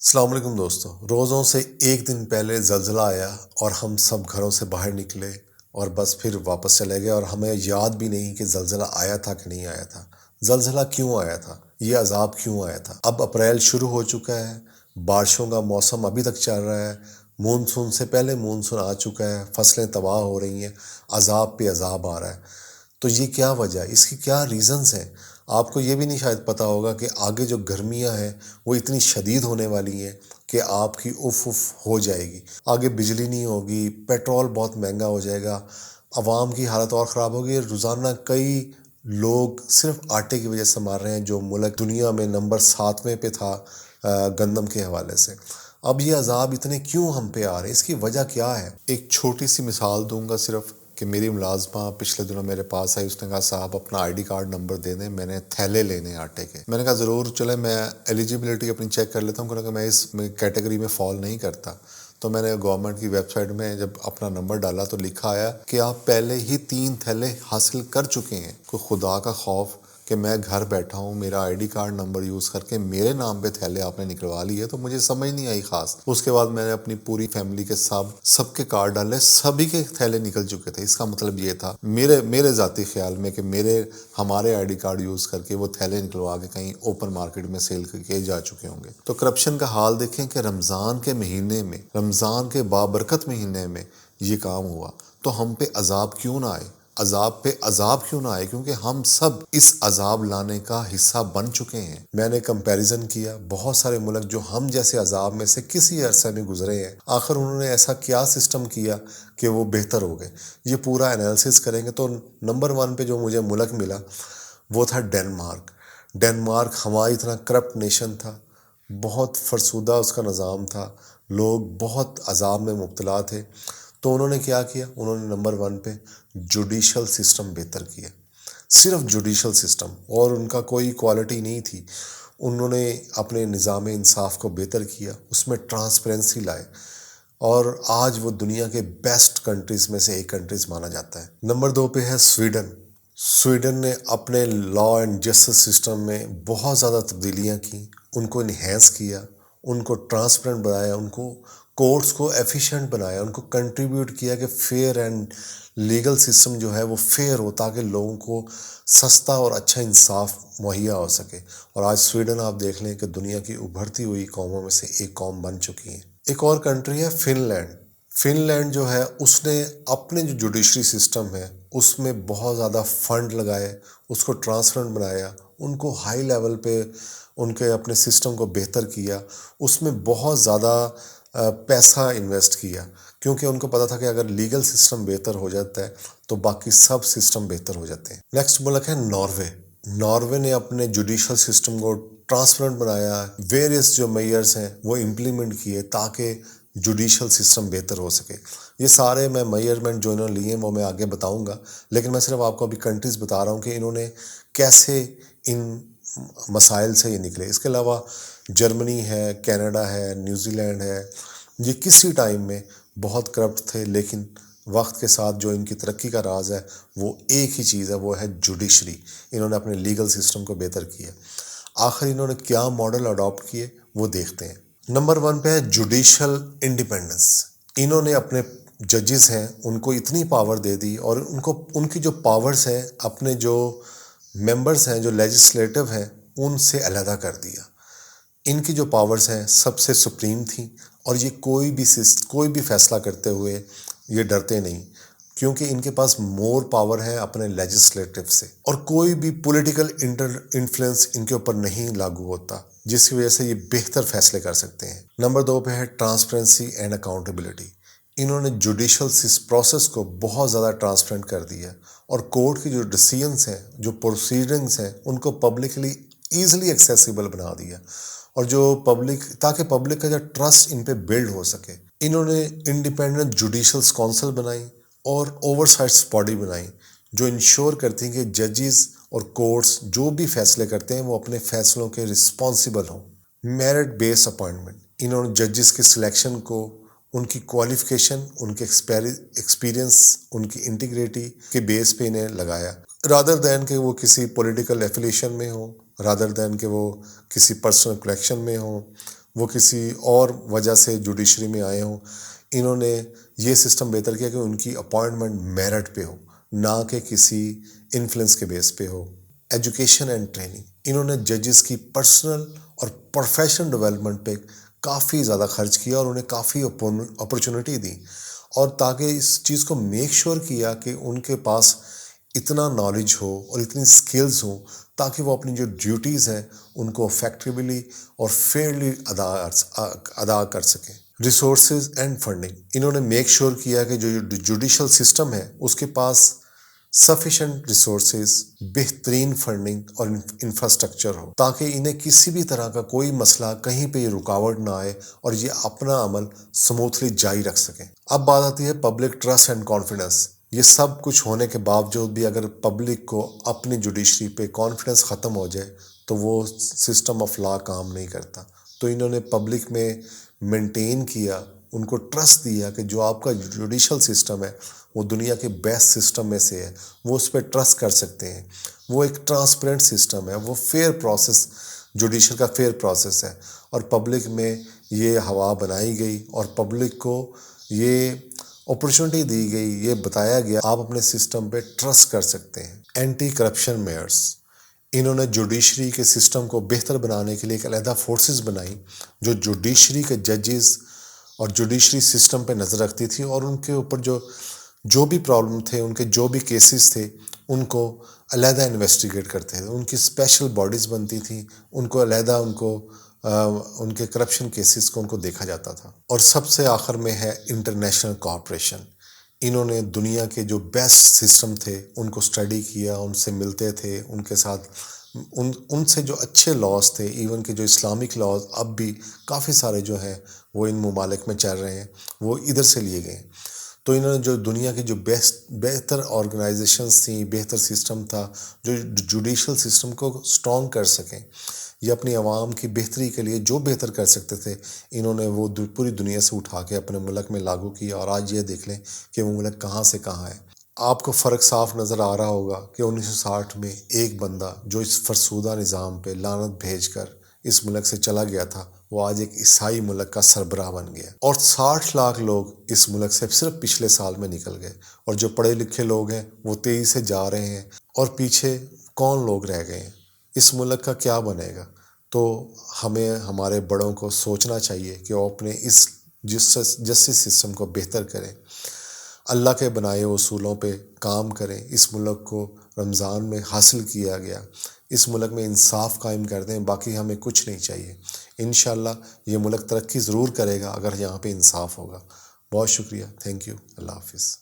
السلام علیکم دوستو، روزوں سے ایک دن پہلے زلزلہ آیا اور ہم سب گھروں سے باہر نکلے اور بس پھر واپس چلے گئے اور ہمیں یاد بھی نہیں کہ زلزلہ آیا تھا کہ نہیں آیا تھا۔ زلزلہ کیوں آیا تھا؟ یہ عذاب کیوں آیا تھا؟ اب اپریل شروع ہو چکا ہے، بارشوں کا موسم ابھی تک چل رہا ہے، مونسون سے پہلے مونسون آ چکا ہے، فصلیں تباہ ہو رہی ہیں، عذاب پہ عذاب آ رہا ہے۔ تو یہ کیا وجہ ہے؟ اس کی کیا ریزنز ہیں؟ آپ کو یہ بھی نہیں شاید پتہ ہوگا کہ آگے جو گرمیاں ہیں وہ اتنی شدید ہونے والی ہیں کہ آپ کی اف ہو جائے گی۔ آگے بجلی نہیں ہوگی، پیٹرول بہت مہنگا ہو جائے گا، عوام کی حالت اور خراب ہوگی۔ روزانہ کئی لوگ صرف آٹے کی وجہ سے مار رہے ہیں، جو ملک دنیا میں نمبر 7ویں پہ تھا گندم کے حوالے سے۔ اب یہ عذاب اتنے کیوں ہم پہ آ رہے ہیں؟ اس کی وجہ کیا ہے؟ ایک چھوٹی سی مثال دوں گا صرف، کہ میری ملازمہ پچھلے دنوں میرے پاس آئی، اس نے کہا صاحب اپنا آئی ڈی کارڈ نمبر دے دیں، میں نے تھیلے لینے آٹے کے۔ میں نے کہا ضرور، چلے میں ایلیجیبلٹی اپنی چیک کر لیتا ہوں، کہ میں اس کیٹیگری میں فال نہیں کرتا۔ تو میں نے گورنمنٹ کی ویب سائٹ میں جب اپنا نمبر ڈالا تو لکھا آیا کہ آپ پہلے ہی 3 تھیلے حاصل کر چکے ہیں۔ کوئی خدا کا خوف کہ میں گھر بیٹھا ہوں، میرا I D card number use کر کے میرے نام پہ تھیلے آپ نے نکلوا لیے، تو مجھے سمجھ نہیں آئی خاص۔ اس کے بعد میں نے اپنی پوری فیملی کے سب کے کارڈ ڈالے، سبھی کے تھیلے نکل چکے تھے۔ اس کا مطلب یہ تھا میرے ذاتی خیال میں کہ ہمارے آئی ڈی کارڈ یوز کر کے وہ تھیلے نکلوا کے کہیں اوپن مارکیٹ میں سیل کیے جا چکے ہوں گے۔ تو کرپشن کا حال دیکھیں کہ رمضان کے مہینے میں، رمضان کے بابرکت مہینے میں یہ کام ہوا، تو ہم پہ عذاب کیوں نہ آئے؟ عذاب پہ عذاب کیوں نہ آئے؟ کیونکہ ہم سب اس عذاب لانے کا حصہ بن چکے ہیں۔ میں نے کمپیریزن کیا، بہت سارے ملک جو ہم جیسے عذاب میں سے کسی عرصے میں گزرے ہیں، آخر انہوں نے ایسا کیا سسٹم کیا کہ وہ بہتر ہو گئے۔ یہ پورا انالیسس کریں گے تو نمبر 1 پہ جو مجھے ملک ملا وہ تھا ڈنمارک۔ ڈنمارک ہماری طرح کرپٹ نیشن تھا، بہت فرسودہ اس کا نظام تھا، لوگ بہت عذاب میں مبتلا تھے۔ تو انہوں نے کیا کیا؟ انہوں نے نمبر 1 پہ جوڈیشل سسٹم بہتر کیا، صرف جوڈیشل سسٹم، اور ان کا کوئی کوالٹی نہیں تھی۔ انہوں نے اپنے نظام انصاف کو بہتر کیا، اس میں ٹرانسپیرنسی لائے، اور آج وہ دنیا کے بیسٹ کنٹریز میں سے ایک کنٹریز مانا جاتا ہے۔ نمبر 2 پہ ہے سویڈن۔ سویڈن نے اپنے لا اینڈ جسٹس سسٹم میں بہت زیادہ تبدیلیاں کیں، ان کو انہینس کیا، ان کو ٹرانسپیرنٹ بنایا، ان کو کورٹس کو ایفیشینٹ بنایا، ان کو کنٹریبیوٹ کیا کہ فیئر اینڈ لیگل سسٹم جو ہے وہ فیئر ہو، تاکہ لوگوں کو سستا اور اچھا انصاف مہیا ہو سکے۔ اور آج سویڈن آپ دیکھ لیں کہ دنیا کی ابھرتی ہوئی قوموں میں سے ایک قوم بن چکی ہے۔ ایک اور کنٹری ہے فن لینڈ۔ فن لینڈ جو ہے اس نے اپنے جو جوڈیشری سسٹم ہے اس میں بہت زیادہ فنڈ لگائے، اس کو ٹرانسپیرنٹ بنایا، ان کو ہائی لیول پہ ان کے اپنے سسٹم کو بہتر کیا، اس میں بہت زیادہ پیسہ انویسٹ کیا، کیونکہ ان کو پتا تھا کہ اگر لیگل سسٹم بہتر ہو جاتا ہے تو باقی سب سسٹم بہتر ہو جاتے ہیں۔ نیکسٹ ملک ہے ناروے۔ ناروے نے اپنے جوڈیشل سسٹم کو ٹرانسپیرنٹ بنایا، ویریس جو میئرز ہیں وہ امپلیمنٹ کیے تاکہ جوڈیشل سسٹم بہتر ہو سکے۔ یہ سارے میں میئرمنٹ جو انہوں نے لیے ہیں وہ میں آگے بتاؤں گا، لیکن میں صرف آپ کو ابھی کنٹریز بتا رہا ہوں کہ انہوں نے کیسے ان مسائل سے یہ نکلے۔ اس کے علاوہ جرمنی ہے، کینیڈا ہے، نیوزی لینڈ ہے، یہ کسی ٹائم میں بہت کرپٹ تھے، لیکن وقت کے ساتھ جو ان کی ترقی کا راز ہے وہ ایک ہی چیز ہے، وہ ہے جوڈیشری۔ انہوں نے اپنے لیگل سسٹم کو بہتر کیا۔ آخر انہوں نے کیا ماڈل اڈاپٹ کیے وہ دیکھتے ہیں۔ نمبر 1 پہ ہے جوڈیشل انڈیپینڈنس۔ انہوں نے اپنے ججز ہیں ان کو اتنی پاور دے دی، اور ان کی جو پاورز ہیں اپنے جو ممبرز ہیں جو لیجسلیٹو ہیں ان سے علیحدہ کر دیا۔ ان کی جو پاورز ہیں سب سے سپریم تھیں، اور یہ کوئی بھی فیصلہ کرتے ہوئے یہ ڈرتے نہیں، کیونکہ ان کے پاس مور پاور ہے اپنے لیجسلیٹو سے، اور کوئی بھی پولیٹیکل انفلوئنس ان کے اوپر نہیں لاگو ہوتا، جس کی وجہ سے یہ بہتر فیصلے کر سکتے ہیں۔ نمبر 2 پہ ہے ٹرانسپیرنسی اینڈ اکاؤنٹیبلٹی۔ انہوں نے جوڈیشل پروسیس کو بہت زیادہ ٹرانسپیرنٹ کر دیا، اور کورٹ کی جو ڈیسیژنس ہیں، جو پروسیڈنگس ہیں، ان کو پبلکلی ایزلی ایکسیسیبل بنا دیا، اور تاکہ پبلک کا جو ٹرسٹ ان پہ بلڈ ہو سکے۔ انہوں نے انڈیپینڈنٹ جوڈیشل کونسل بنائی اور اوورسائٹس باڈی بنائی، جو انشور کرتی ہیں کہ ججز اور کورٹس جو بھی فیصلے کرتے ہیں وہ اپنے فیصلوں کے رسپانسیبل ہوں۔ میرٹ بیس اپوائنٹمنٹ، انہوں نے ججز کی سلیکشن کو ان کی کوالیفیکیشن، ان کے ایکسپیرینس، ان کی انٹیگریٹی کے بیس پہ انہیں لگایا، رادر دین کہ وہ کسی پولیٹیکل ایفیلیشن میں ہوں، رادر دین کہ وہ کسی پرسنل کلیکشن میں ہوں۔ وہ کسی اور وجہ سے جوڈیشری میں آئے ہوں، انہوں نے یہ سسٹم بہتر کیا کہ ان کی اپوائنٹمنٹ میرٹ پہ ہو، نہ کہ کسی انفلوئنس کے بیس پہ ہو۔ ایجوکیشن اینڈ ٹریننگ، انہوں نے ججز کی پرسنل اور پروفیشنل ڈیولپمنٹ پہ کافی زیادہ خرچ کیا اور انہیں کافی اپرچونٹی دی، اور تاکہ اس چیز کو میک شور کیا کہ ان کے پاس اتنا نالج ہو اور اتنی سکلز ہوں تاکہ وہ اپنی جو ڈیوٹیز ہیں ان کو افیکٹولی اور فیئرلی ادا کر سکیں۔ ریسورسز اینڈ فنڈنگ، انہوں نے میک شور کیا کہ جو جوڈیشل سسٹم ہے اس کے پاس سفیشینٹ ریسورسز، بہترین فنڈنگ اور انفراسٹرکچر ہو، تاکہ انہیں کسی بھی طرح کا کوئی مسئلہ کہیں پہ یہ رکاوٹ نہ آئے اور یہ اپنا عمل سموتھلی جاری رکھ سکیں۔ اب بات آتی ہے پبلک ٹرسٹ اینڈ کانفیڈنس۔ یہ سب کچھ ہونے کے باوجود بھی اگر پبلک کو اپنی جوڈیشری پہ کانفیڈنس ختم ہو جائے تو وہ سسٹم آف لا کام نہیں کرتا۔ تو انہوں نے پبلک میں مینٹین کیا، ان کو ٹرسٹ دیا کہ جو آپ کا جوڈیشل سسٹم ہے وہ دنیا کے بیسٹ سسٹم میں سے ہے، وہ اس پہ ٹرسٹ کر سکتے ہیں، وہ ایک ٹرانسپیرنٹ سسٹم ہے، وہ فیئر پروسیس، جوڈیشل کا فیئر پروسیس ہے۔ اور پبلک میں یہ ہوا بنائی گئی اور پبلک کو یہ اپرچونٹی دی گئی، یہ بتایا گیا آپ اپنے سسٹم پہ ٹرسٹ کر سکتے ہیں۔ اینٹی کرپشن میئرز، انہوں نے جوڈیشری کے سسٹم کو بہتر بنانے کے لیے ایک علیحدہ فورسز بنائی جو جوڈیشری کے ججز اور جوڈیشری سسٹم پہ نظر رکھتی تھی، اور ان کے اوپر جو بھی پرابلم تھے، ان کے جو بھی کیسز تھے ان کو علیحدہ انویسٹیگیٹ کرتے تھے۔ ان کی اسپیشل باڈیز بنتی تھیں، ان کو علیحدہ ان کے کرپشن کیسز کو ان کو دیکھا جاتا تھا۔ اور سب سے آخر میں ہے انٹرنیشنل کوآپریشن۔ انہوں نے دنیا کے جو بیسٹ سسٹم تھے ان کو اسٹڈی کیا، ان سے ملتے تھے، ان کے ساتھ ان سے جو اچھے لاز تھے، ایون کہ جو اسلامک لاز اب بھی کافی سارے جو ہیں وہ ان ممالک میں چل رہے ہیں، وہ ادھر سے لیے گئے ہیں۔ تو انہوں نے جو دنیا کی جو بہتر آرگنائزیشنز تھیں، بہتر سسٹم تھا جو جوڈیشل سسٹم کو اسٹرانگ کر سکیں، یہ اپنی عوام کی بہتری کے لیے جو بہتر کر سکتے تھے انہوں نے وہ پوری دنیا سے اٹھا کے اپنے ملک میں لاگو کیا، اور آج یہ دیکھ لیں کہ وہ ملک کہاں سے کہاں ہے۔ آپ کو فرق صاف نظر آ رہا ہوگا کہ 1960 میں ایک بندہ جو اس فرسودہ نظام پہ لعنت بھیج کر اس ملک سے چلا گیا تھا، وہ آج ایک عیسائی ملک کا سربراہ بن گیا، اور 60 لاکھ لوگ اس ملک سے صرف پچھلے سال میں نکل گئے، اور جو پڑھے لکھے لوگ ہیں وہ تیزی سے جا رہے ہیں، اور پیچھے کون لوگ رہ گئے ہیں؟ اس ملک کا کیا بنے گا؟ تو ہمیں ہمارے بڑوں کو سوچنا چاہیے کہ وہ اپنے اس جسٹس سسٹم کو بہتر کریں، اللہ کے بنائے اصولوں پہ کام کریں۔ اس ملک کو رمضان میں حاصل کیا گیا، اس ملک میں انصاف قائم کر دیں، باقی ہمیں کچھ نہیں چاہیے۔ انشاءاللہ یہ ملک ترقی ضرور کرے گا اگر یہاں پہ انصاف ہوگا۔ بہت شکریہ، تھینک یو، اللہ حافظ۔